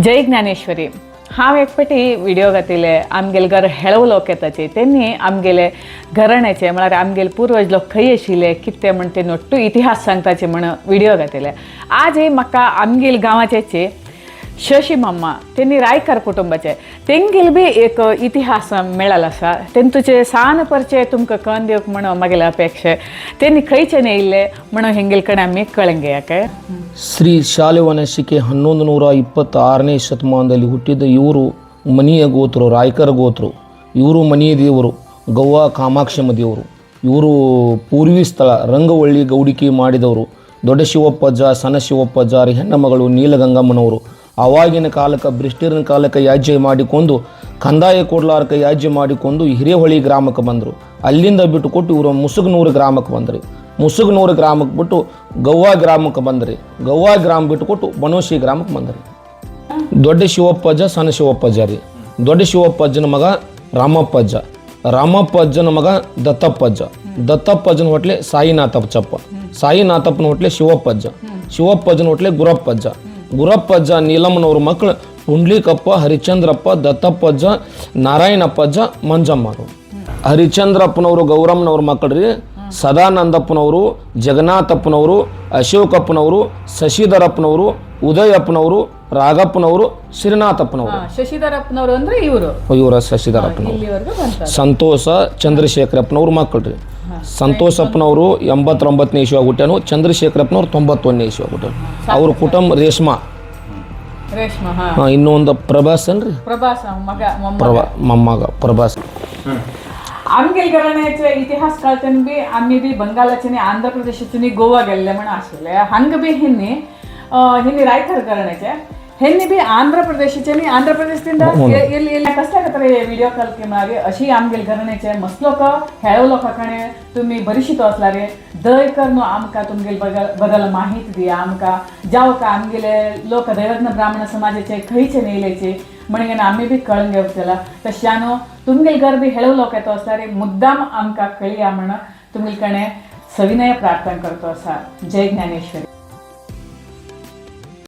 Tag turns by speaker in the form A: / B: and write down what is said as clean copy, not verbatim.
A: जय ज्ञानेश्वरी हांव एक फावटी व्हिडिओ घातिले आमगेले घर हेळव लोकेताचे त्यांनी आमगेले घराण्याचे म्हळ्यार आमगेले पूर्वज लोक खंय आशिल्ले कितें ते म्हण ते नोट्टू इतिहास सांगताचे म्हण व्हिडिओ घातिले. आज म्हाका आमगेले गांवाचे शशी मम्मा त्यांनी रायकर कुटुंबाचे तेंगेल बी एक इतिहास मेळल आसा तेंतुचे सान परिचय तुमकां कळून दिवक म्हणून म्हगेले अपेक्षे तेंनी खंयच्यान येयल्ले म्हणून हेंगेल कडेन आमी कळंगे ಯಾಕೆ
B: ಶ್ರೀ ಶಾಲಿವಾಹನಶಿಕೆ 1126ನೇ ಶತಮಾನದಲ್ಲಿ ಹುಟ್ಟಿದ ಇವರು ಮನಿಯ ಗೋತ್ರರು ರಾಯಕರ ಗೋತ್ರರು. ಇವರು ಮನಿಯ ದೇವರು ಗವ್ವ ಕಾಮಾಕ್ಷಮ್ಮ ದೇವರು. ಇವರು ಪೂರ್ವಿ ಸ್ಥಳ ರಂಗವಳ್ಳಿ ಗೌಡಿಕೆ ಮಾಡಿದವರು. ದೊಡ್ಡ ಶಿವಪ್ಪಜ್ಜ ಸಣ್ಣ ಶಿವಪ್ಪಜ್ಜಾರಿ ಹೆಣ್ಣ ಮಗಳು ನೀಲಗಂಗಮ್ಮನವರು. ಆವಾಗಿನ ಕಾಲಕ್ಕೆ ಬ್ರಿಟಿಷರ ಕಾಲಕ್ಕೆ ಯಾಜ್ಯ ಮಾಡಿಕೊಂಡು ಕಂದಾಯ ಕೊಡ್ಲಾರ್ಕ ಯಾಜ್ಯ ಮಾಡಿಕೊಂಡು ಹಿರೇಹೊಳಿ ಗ್ರಾಮಕ್ಕೆ ಬಂದರು. ಅಲ್ಲಿಂದ ಬಿಟ್ಟು ಕೊಟ್ಟು ಇವರು ಮುಸುಗನೂರು ಗ್ರಾಮಕ್ಕೆ ಬಂದ್ರಿ. ಮುಸುಗನೂರು ಗ್ರಾಮಕ್ಕೆ ಬಿಟ್ಟು ಗವ್ವಾ ಗ್ರಾಮಕ್ಕೆ ಬಂದ್ರಿ. ಗವ್ವಾ ಗ್ರಾಮ ಬಿಟ್ಟು ಕೊಟ್ಟು ಬನೋಶಿ ಗ್ರಾಮಕ್ಕೆ ಬಂದ್ರಿ. ದೊಡ್ಡ ಶಿವಪ್ಪಜ್ಜ ಸಣ್ಣ ಶಿವಪ್ಪಜ್ಜ ರೀ. ದೊಡ್ಡ ಶಿವಪ್ಪಜ್ಜನ ಮಗ ರಾಮಪ್ಪಜ್ಜ, ರಾಮಪ್ಪಜ್ಜನ ಮಗ ದತ್ತಪ್ಪಜ್ಜ, ದತ್ತಪ್ಪಜ್ಜನ ಹೊಟ್ಲೆ ಸಾಯಿನಾಥಪ್ಪಚ್ಚಪ್ಪ, ಸಾಯಿನಾಥಪ್ಪನ ಹೊಟ್ಲೆ ಶಿವಪ್ಪಜ್ಜ, ಶಿವಪ್ಪಜ್ಜನ ಹೊಟ್ಲೆ ಗುರಪ್ಪಜ್ಜ, ಗುರಪ್ಪಜ್ಜ ನೀಲಮ್ಮನವ್ರ ಮಕ್ಕಳು ಪುಂಡ್ಲಿಕಪ್ಪ, ಹರಿಚಂದ್ರಪ್ಪ, ದತ್ತಪ್ಪಜ್ಜ, ನಾರಾಯಣಪ್ಪಜ್ಜ, ಮಂಜಮ್ಮರು. ಹರಿಚಂದ್ರಪ್ಪನವರು ಗೌರಮ್ಮನವ್ರ ಮಕ್ಕಳು ರೀ. ಸದಾನಂದಪ್ಪನವರು, ಜಗನ್ನಾಥಪ್ಪನವರು, ಅಶೋಕಪ್ಪನವರು, ಶಶಿಧರಪ್ಪನವರು, ಉದಯಪ್ಪನವರು, ರಾಘಪ್ಪನವರು, ಶ್ರೀನಾಥಪ್ಪನವರು.
A: ಶಶಿಧರಪ್ಪನವರು ಅಂದ್ರೆ
B: ಇವರ ಶಶಿಧರಪ್ಪನವರು. ಸಂತೋಷ ಚಂದ್ರಶೇಖರಪ್ಪನವ್ರ ಮಕ್ಕಳು ರೀ. ಸಂತೋಷಪ್ಪನವರು 89ನೇ ಇಸ್ವಿಯಾಗ ಹುಟ್ಟ್ಯಾನು. ಚಂದ್ರಶೇಖರಪ್ಪನವ್ರು 91ನೇ ಇಸ್ವಿಯಾಗ ಹುಟ್ಟ್ಯಾನು. ಅವ್ರ ಕುಟುಂಬ ರೇಷ್ಮಾ. ಇನ್ನೊಂದು ಪ್ರಭಾಸ್ ಅನ್ರಿ, ಮೊಮ್ಮಗ प्रभास.
A: आमगेल घराण्याचे इतिहास कळताना बी आम्ही बी बंगालाचे आंध्र प्रदेशाचे गोवा गेल्ले म्हण आशिल्ले. हांग बी हिन्नी रायकर घराण्याचे हेन्नी बी आंध्र प्रदेशाचे आंध्र प्रदेशದಿಂದ ಎಲ್ಲಿ कसल्या तरी व्हिडिओ कॉल केला रे अशी आमगेल घराण्याचे मस्त लोक हेळव लोकांकडे तुम्ही बरीशीतो असला रे दयकर नो आमका तुमगेल बदल माहिती दिया आमका जाव का आमगेले लोक दैवज्ञ ब्राह्मण समाजाचे खंयचे नेलेचे म्हणजे आम्ही बी कळून घेवचला. तशानो तुमगेल घर बी हेळव लोक येतो असला रे मुद्दाम आमका कळया म्हण तुमगेल कणे सविनय प्रार्थना करतो असा. जय ज्ञानेश्वरी.